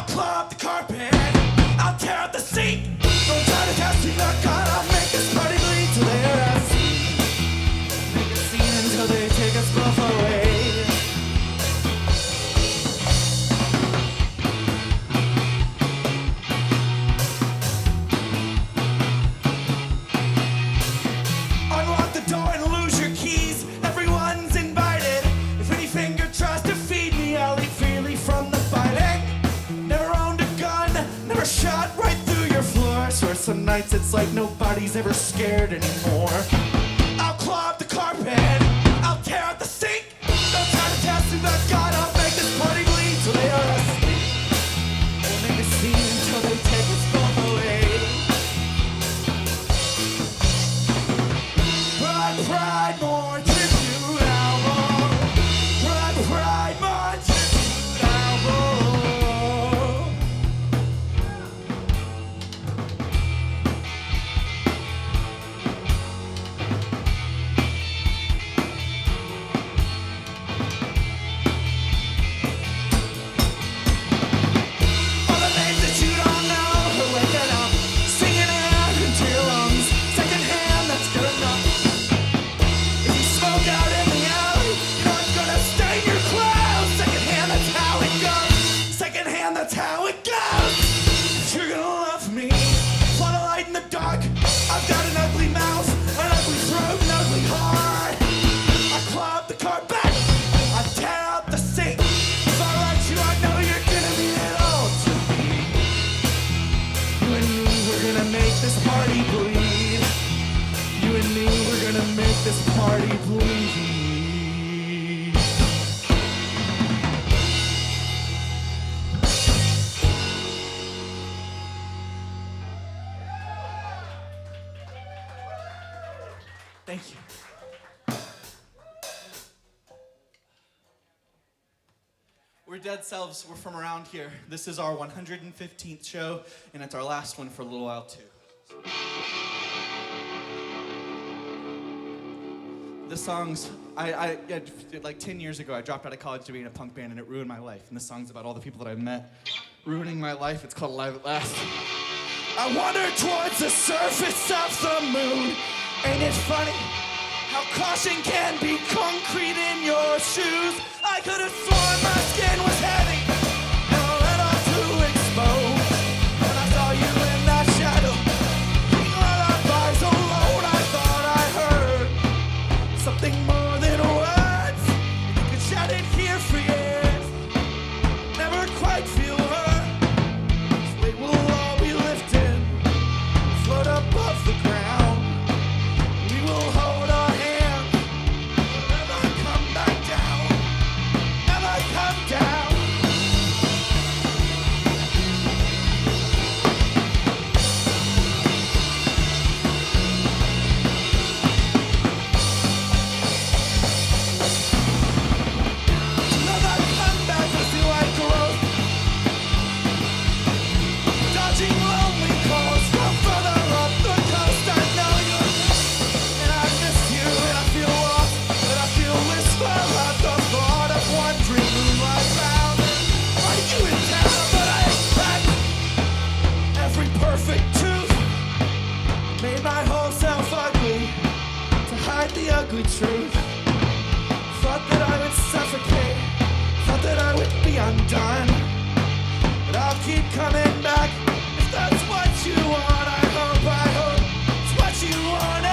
I'll claw up the carpet, I'll tear out the seat. Don't try to test me, look, I'll make this party bleed till they're a scene. Make a scene until they take us both away. Unlock the door and lose your keys. Everyone's invited. If any finger tries to feed me, I'll eat freely from the fighting. Never owned a gun, never shot right through your floor. Swear some nights it's like nobody's ever scared anymore. I'll claw up the carpet, I'll tear out the sink. Don't try to test me, but God, I'll make this party bleed till they are asleep. We'll make a scene until they take us both away. Pride, pride, more tribute album. Pride, pride, more tribute album. All the names that you don't know, who waking up, singing out into your lungs. Secondhand, that's good enough. If you smoke out in the alley, you know it's gonna stain your clothes. Secondhand, that's how it goes. Secondhand, that's how it goes. If you're gonna love me, plot a light in the dark. I've got an ugly mouth, an ugly throat, an ugly heart. I claw up the carpet, I tear out the sink. If I write you, I know you're gonna mean it all to me. You and me, we're gonna make this party bleed. You and me, we're gonna make this party bleed. Thank you. We're Dead Selves. We're from around here. This is our 115th show, and it's our last one for a little while, too. The songs, I like 10 years ago, I dropped out of college to be in a punk band, and it ruined my life. And the song's about all the people that I've met ruining my life. It's called Alive at Last. I wander towards the surface of the moon. Ain't it funny how caution can be concrete in your shoes? I could have sworn my skin was heavy, never let off to expose. When I saw you in that shadow, being let up eyes alone, I thought I heard something more than words. You could shout it here for years, never quite feel hurt. This weight will all be lifted, float above the ground. We will hold our hands, never come back down, never come down. Never come back to feel like growth. Dodging lonely calls from further up the coast. I know you're and I miss you, and I feel lost, and I feel wistful at the thought of wandering moonlight bound. Are you in town? But I expect every perfect tooth made my whole self ugly to hide the ugly truth. Thought that I would suffocate, thought that I would be undone. But I'll keep coming back if that's what you want. I hope it's what you wanted.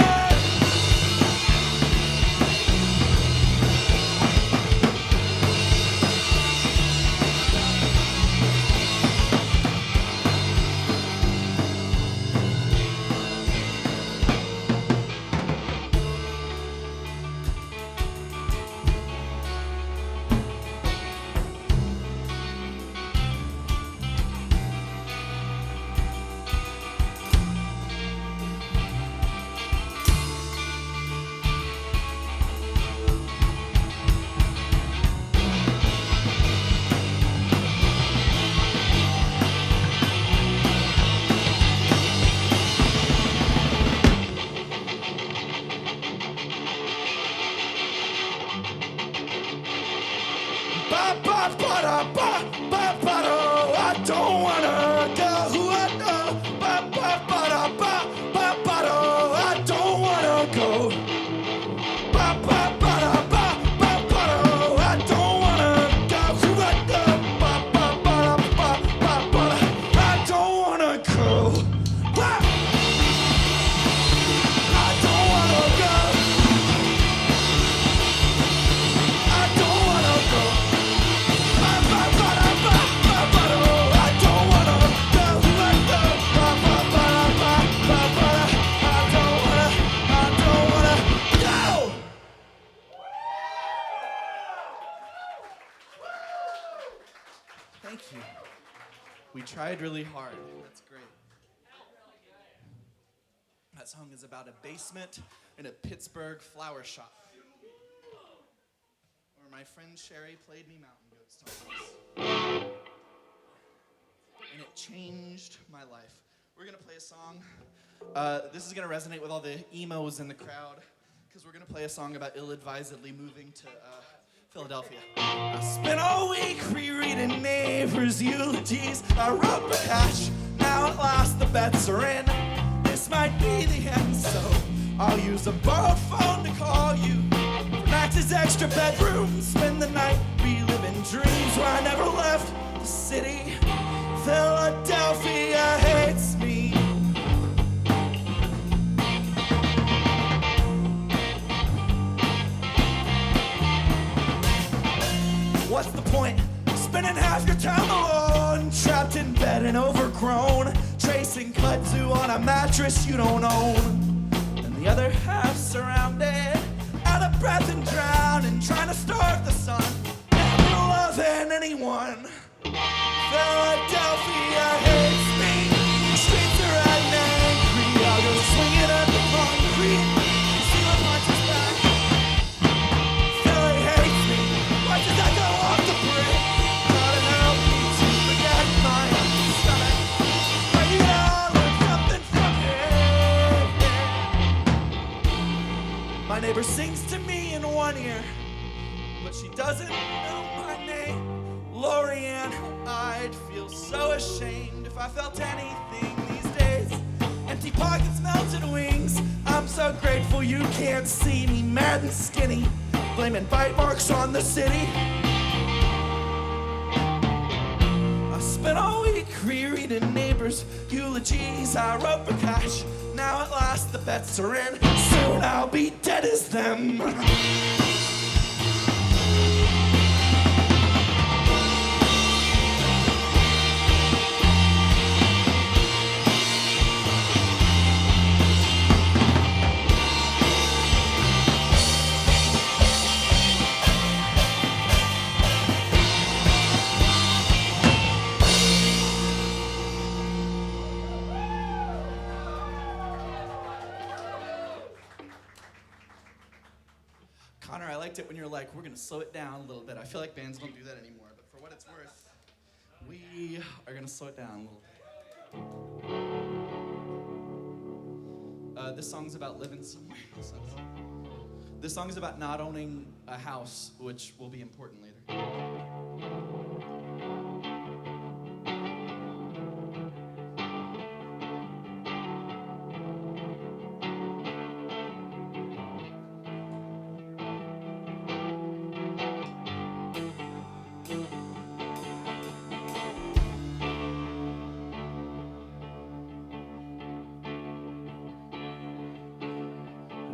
you. We tried really hard. That's great. That song is about a basement in a Pittsburgh flower shop, where my friend Sherry played me Mountain Goat songs. And it changed my life. We're gonna play a song. This is gonna resonate with all the emos in the crowd, because we're gonna play a song about ill-advisedly moving to Philadelphia. I spent all week rereading neighbors' eulogies. I wrote the cash. Now at last the bets are in. This might be the end, so I'll use a borrowed phone to call you. For Max's extra bedroom, spend the night reliving dreams where I never left the city. Philadelphia hates me. What's the point? Spending half your time alone, trapped in bed and overgrown, tracing kudzu on a mattress you don't own, and the other half surrounded, out of breath and drowning, trying to start the sun, never loving anyone. Philadelphia hates me. The streets are red and angry. I'll go swinging at the concrete. The ceiling punches back. Philly hates me. Why does that go off the brick? Gotta help me to forget my stomach. But you all learn something from it. My neighbor sings to me in one ear, but she doesn't know my name. Lorianne, I'd feel so ashamed if I felt anything these days. Empty pockets, melted wings. I'm so grateful you can't see me, mad and skinny, blaming bite marks on the city. I spent all week rereading neighbors' eulogies. I wrote for cash. Now at last the bets are in. Soon I'll be dead as them. Connor, I liked it when you're like, we're going to slow it down a little bit. I feel like bands don't do that anymore, but for what it's worth, we are going to slow it down a little bit. This song's about living somewhere. This song is about not owning a house, which will be important later.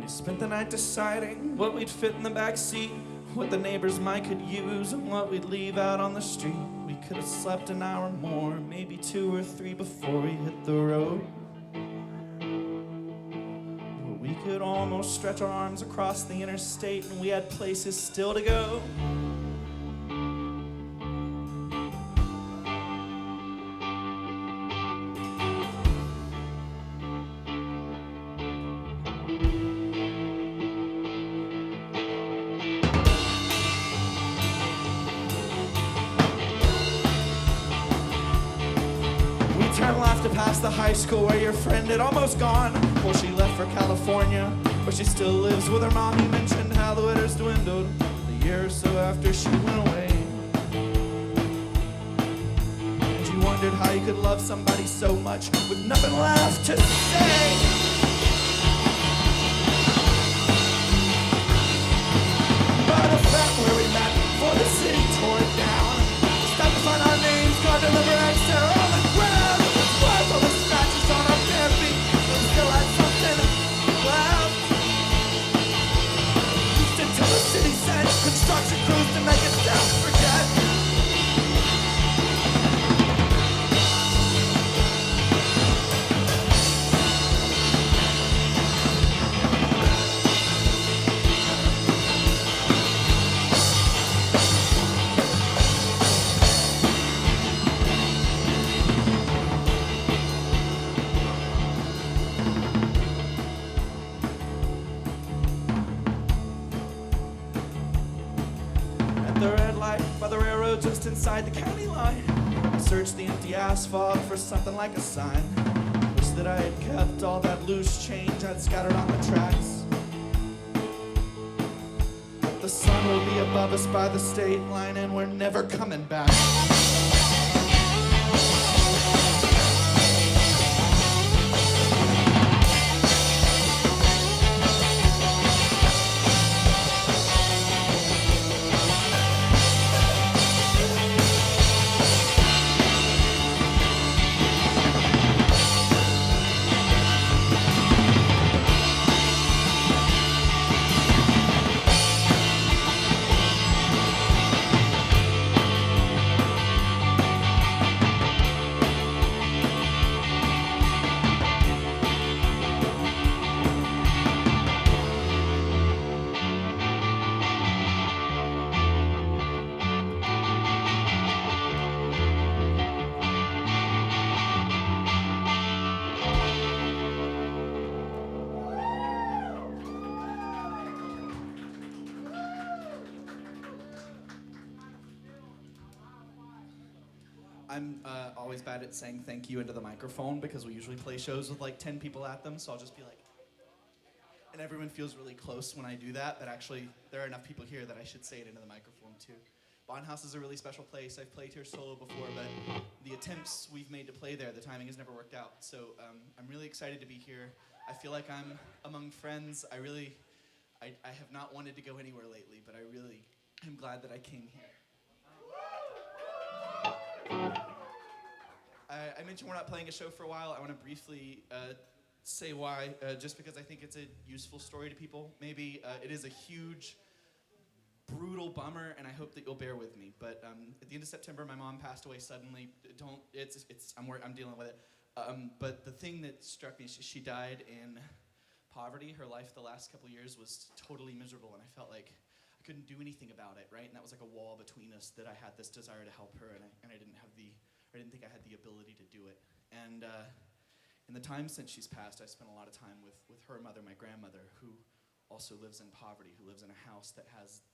Spent the night deciding what we'd fit in the back seat, what the neighbors might could use, and what we'd leave out on the street. We could have slept an hour more, maybe 2 or 3 before we hit the road. Well, we could almost stretch our arms across the interstate, and we had places still to go. Turn left to pass the high school where your friend had almost gone. Well, she left for California, where she still lives with her mom. You mentioned how the winners dwindled a year or so after she went away. And you wondered how you could love somebody so much with nothing left to say. But I found where we met before the city tore it down. Stopped to find our names carved in the bricks there on the ground. All the scratches on our bare feet, we still had something left. Used until the city sent construction crews to make it sound forget. just inside the county line. I searched the empty asphalt for something like a sign. Wish that I had kept all that loose change I'd scattered on the tracks. But the sun will be above us by the state line, and we're never coming back. I'm always bad at saying thank you into the microphone because we usually play shows with like 10 people at them, so I'll just be like, and everyone feels really close when I do that, but actually there are enough people here that I should say it into the microphone too. Bondhouse is a really special place. I've played here solo before, but the attempts we've made to play there, the timing has never worked out. So I'm really excited to be here. I feel like I'm among friends. I have not wanted to go anywhere lately, but I really am glad that I came here. I mentioned we're not playing a show for a while. I want to briefly say why, just because I think it's a useful story to people. Maybe it is a huge, brutal bummer, and I hope that you'll bear with me. But at the end of September, my mom passed away suddenly. I'm dealing with it. But the thing that struck me is she died in poverty. Her life the last couple years was totally miserable, and I felt like I couldn't do anything about it, right? And that was like a wall between us that I had this desire to help her, and I didn't think I had the ability to do it. And in the time since she's passed, I spent a lot of time with her mother, my grandmother, who also lives in poverty, who lives in a house that has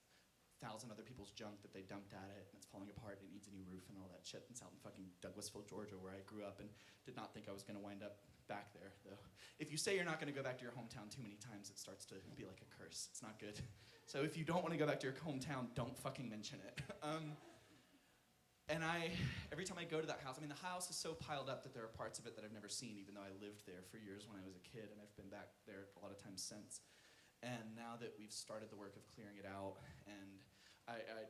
1,000 other people's junk that they dumped at it, and it's falling apart, and it needs a new roof and all that shit. And it's out in fucking Douglasville, Georgia, where I grew up, and did not think I was going to wind up back there, though. If you say you're not going to go back to your hometown too many times, it starts to be like a curse. It's not good. So if you don't want to go back to your hometown, don't fucking mention it. And every time I go to that house, the house is so piled up that there are parts of it that I've never seen, even though I lived there for years when I was a kid, and I've been back there a lot of times since. And now that we've started the work of clearing it out, and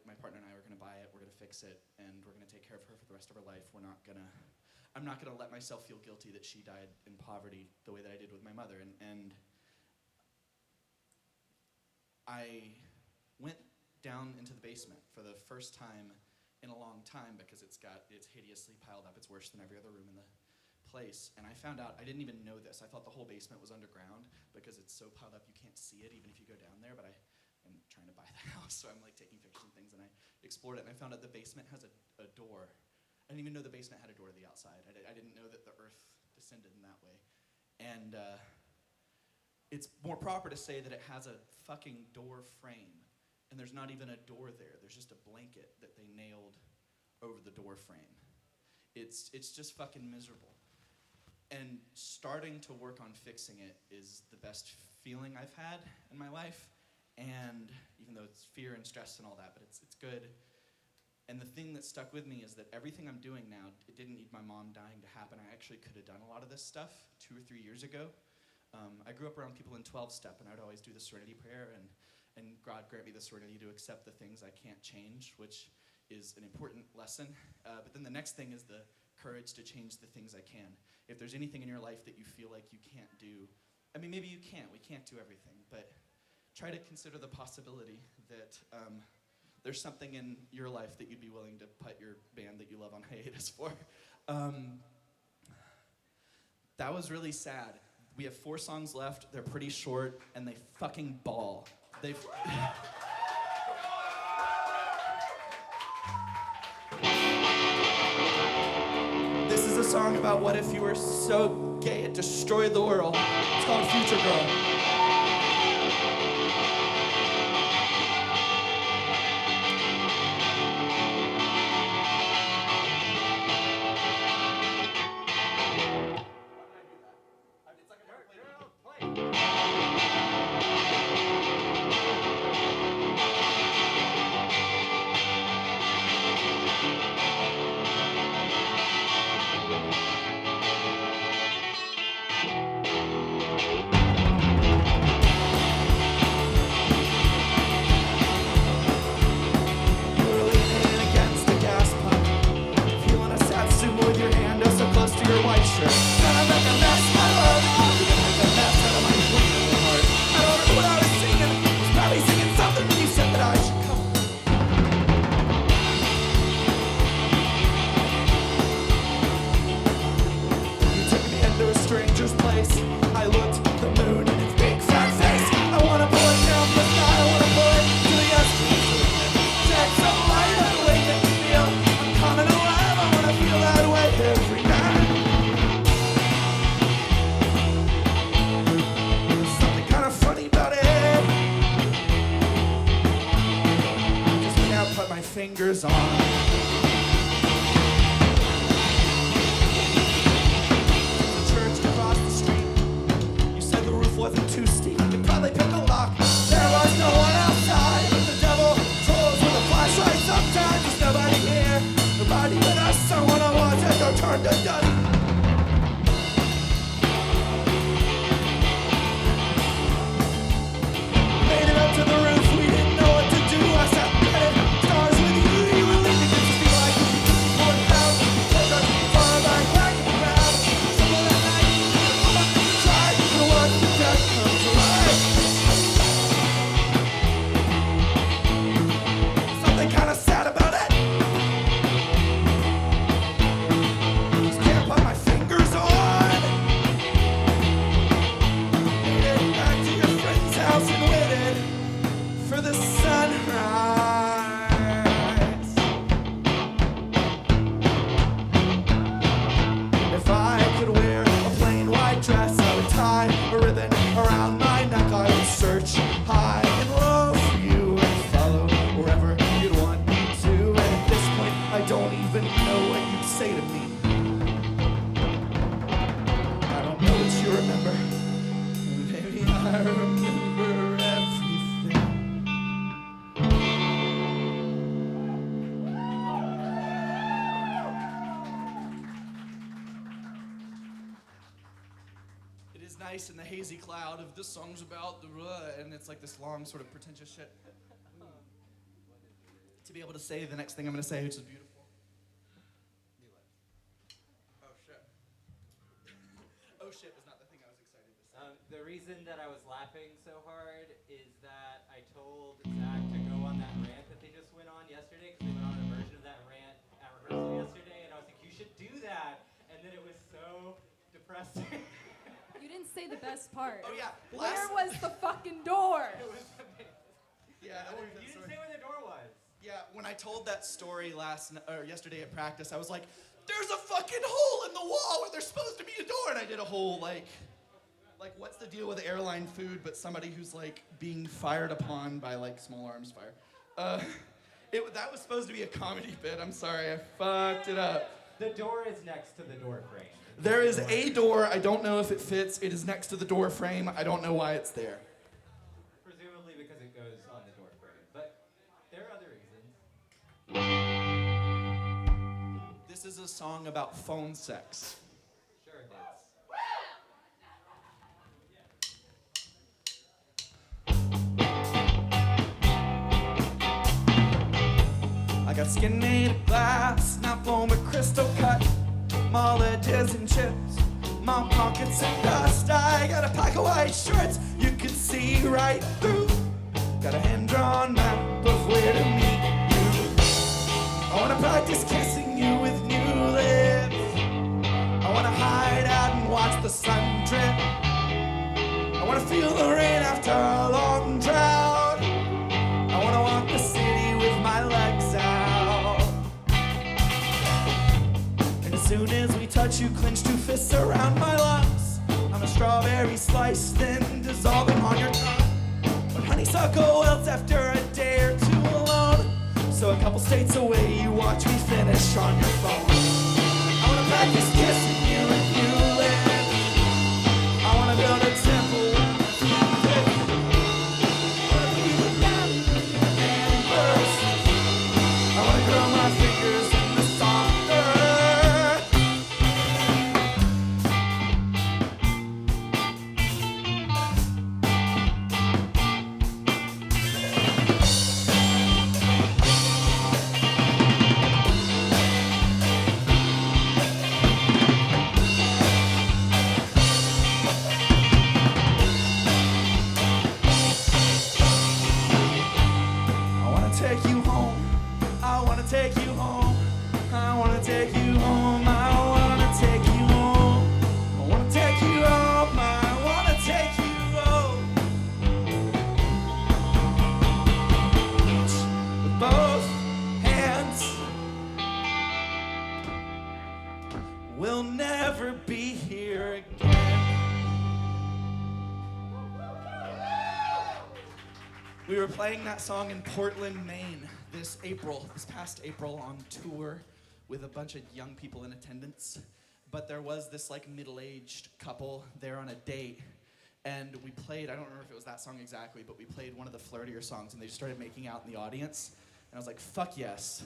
my partner and I are gonna buy it, we're gonna fix it, and we're gonna take care of her for the rest of her life. I'm not gonna let myself feel guilty that she died in poverty the way that I did with my mother. And I went down into the basement for the first time in a long time because it's hideously piled up. It's worse than every other room in the place. And I found out, I didn't even know this. I thought the whole basement was underground because it's so piled up you can't see it even if you go down there, but I am trying to buy the house, so I'm like taking pictures and things, and I explored it, and I found out the basement has a door. I didn't even know the basement had a door to the outside. I didn't know that the earth descended in that way. And it's more proper to say that it has a fucking door frame. And there's not even a door there. There's just a blanket that they nailed over the door frame. It's just fucking miserable. And starting to work on fixing it is the best feeling I've had in my life. And even though it's fear and stress and all that, but it's good. And the thing that stuck with me is that everything I'm doing now, it didn't need my mom dying to happen. I actually could have done a lot of this stuff 2 or 3 years ago. I grew up around people in 12-step, and I would always do the Serenity Prayer, and God grant me the serenity to accept the things I can't change, which is an important lesson. But then the next thing is the courage to change the things I can. If there's anything in your life that you feel like you can't do, maybe you can't. We can't do everything, but try to consider the possibility that there's something in your life that you'd be willing to put your band that you love on hiatus for. That was really sad. We have 4 songs left. They're pretty short, and they fucking ball. This is a song about what if you were so gay it destroyed the world. It's called Future Girl. nice in the hazy cloud of this song's about the and it's like this long sort of pretentious shit. To be able to say the next thing I'm gonna say, which is beautiful. Oh shit. Oh shit was not the thing I was excited to say. The reason that I was laughing so hard is that I told Zach to go on that rant that they just went on yesterday, because they went on a version of that rant at rehearsal yesterday, and I was like, you should do that. And then it was so depressing. You didn't say the best part. Oh yeah. Where was the fucking door? It was amazing. Yeah. You didn't say where the door was. Yeah, when I told that story yesterday at practice, I was like, there's a fucking hole in the wall where there's supposed to be a door, and I did a whole like what's the deal with airline food, but somebody who's like being fired upon by like small arms fire. That was supposed to be a comedy bit. I'm sorry, I fucked it up. The door is next to the door frame. There is a door. I don't know if it fits. It is next to the door frame. I don't know why it's there. Presumably because it goes on the door frame, but there are other reasons. This is a song about phone sex. Sure it is. I got skin made of glass, not bone but crystal cut. Molliges and chips, my pockets and dust. I got a pack of white shirts you can see right through. Got a hand-drawn map of where to meet you. I wanna practice kissing you with new lips. I wanna hide out and watch the sun drip. I wanna feel the rain after a long drought. I wanna walk the city with my legs out. And as soon as we touch, you clench two fists around my lungs. I'm a strawberry slice, then dissolving on your tongue. But honeysuckle wilts after a day or two alone. So a couple states away, you watch me finish on your phone. I wanna practice kissing you with new lips. I wanna build a temple. I wanna grow my fingers in the soft earth. I wanna take you home. I wanna take you home. I wanna take you home. I wanna take you home. I wanna take you home. I wanna take you home. With both hands. We'll never be here again. We were playing that song in Portland, Maine this past April on tour with a bunch of young people in attendance. But there was this like middle-aged couple there on a date, and we played, I don't remember if it was that song exactly, but we played one of the flirtier songs, and they just started making out in the audience. And I was like, fuck yes,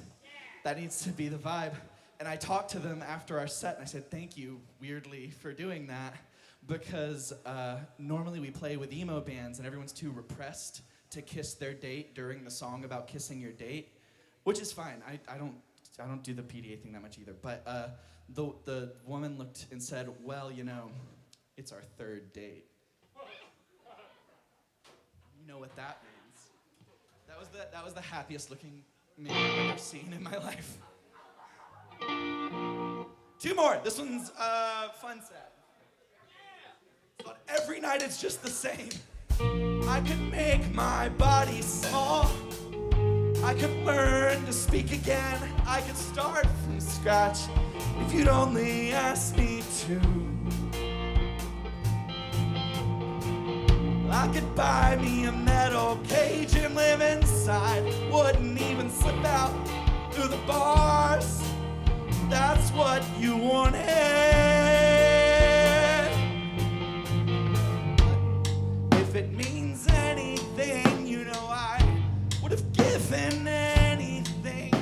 that needs to be the vibe. And I talked to them after our set, and I said, thank you, weirdly, for doing that, because normally we play with emo bands, and everyone's too repressed to kiss their date during the song about kissing your date, which is fine. I don't do the PDA thing that much either. But the woman looked and said, well, you know, it's our third date. You know what that means. That was the happiest looking man I've ever seen in my life. Two more. This one's fun set. But every night it's just the same. I could make my body small. I could learn to speak again. I could start from scratch if you'd only ask me to. I could buy me a metal cage and live inside. Wouldn't even slip out through the bars. That's what you wanted. If it means anything, you know I would have given anything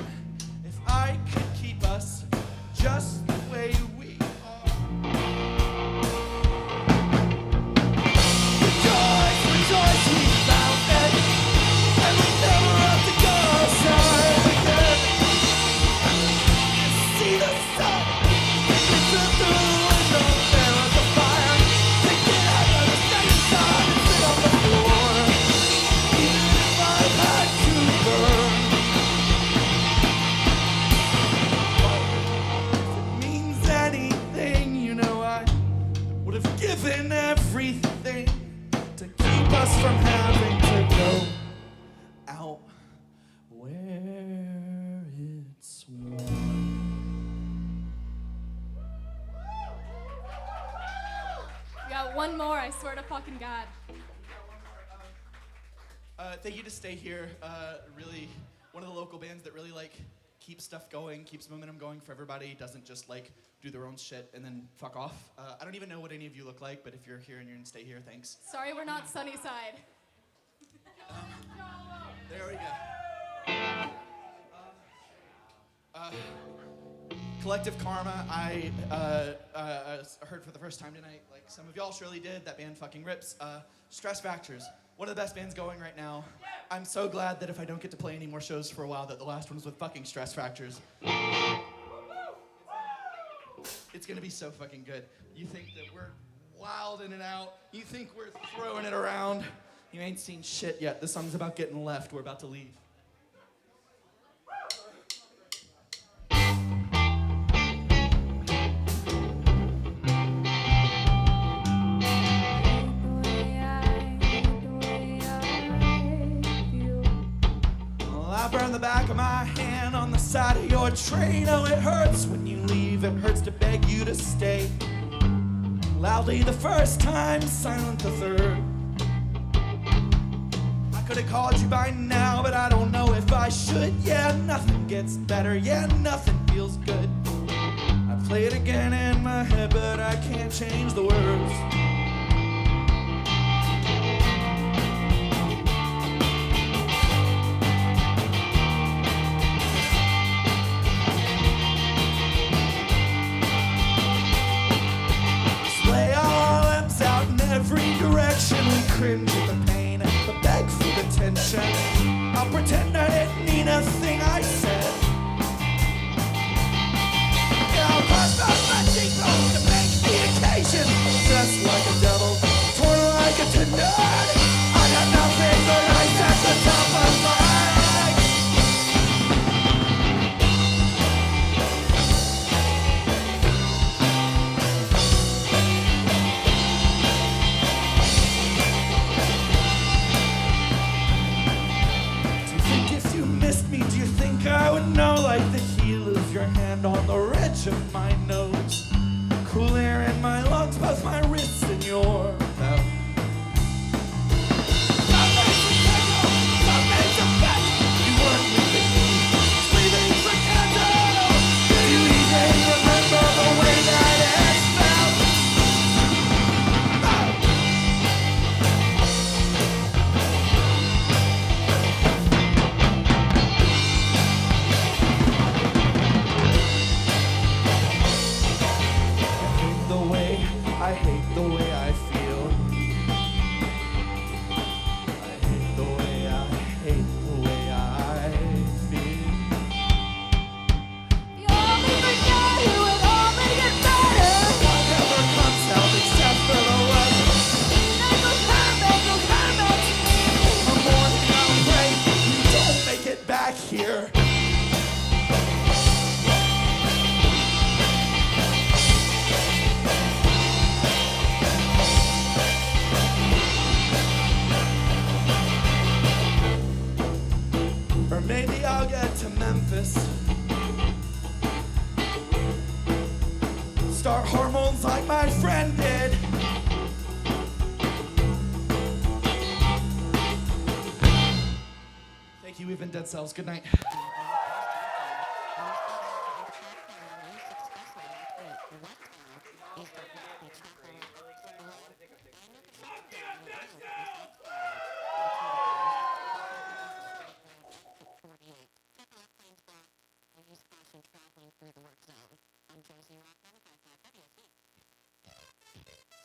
if I could keep us just the way we are. One more, I swear to fucking God. Thank you to Stay Here. Really, one of the local bands that really like keeps stuff going, keeps momentum going for everybody. Doesn't just like do their own shit and then fuck off. I don't even know what any of you look like, but if you're here and you're in Stay Here, thanks. Sorry, we're not Sunnyside. There we go. Collective Karma, I heard for the first time tonight, like some of y'all surely did. That band fucking rips. Stress Fractures, one of the best bands going right now. I'm so glad that if I don't get to play any more shows for a while, that the last one was with fucking Stress Fractures. It's gonna be so fucking good. You think that we're wild in and out? You think we're throwing it around? You ain't seen shit yet. This song's about getting left. We're about to leave. I burn the back of my hand on the side of your train. Oh, it hurts when you leave. It hurts to beg you to stay. Loudly the first time, silent the third. I could have called you by now, but I don't know if I should. Yeah, nothing gets better. Yeah, nothing feels good. I play it again in my head, but I can't change the words. We cringe at the pain, but beg for the tension. I'll pretend I didn't mean a thing I said. Yeah, I'll cross out my cheekbones to make the occasion. Just like a devil, torn like a tendon. I got nothing but ice at the top of my head. I would know like the heel of your hand on the ridge of my nose. Cool air in my lungs, both my wrists and your mouth. Some days are better. You weren't leaving me, breathing for candle. Do you even remember the way that it felt? I hate the way I feel. I hate the way I hate the way I feel. You only forget who would only get better. Whatever comes out except for the weather. Goes perfect to me. The morning I'll pray you don't make it back here. Or maybe I'll get to Memphis. Start hormones like my friend did. Thank you, we've been Dead Selves. Good night.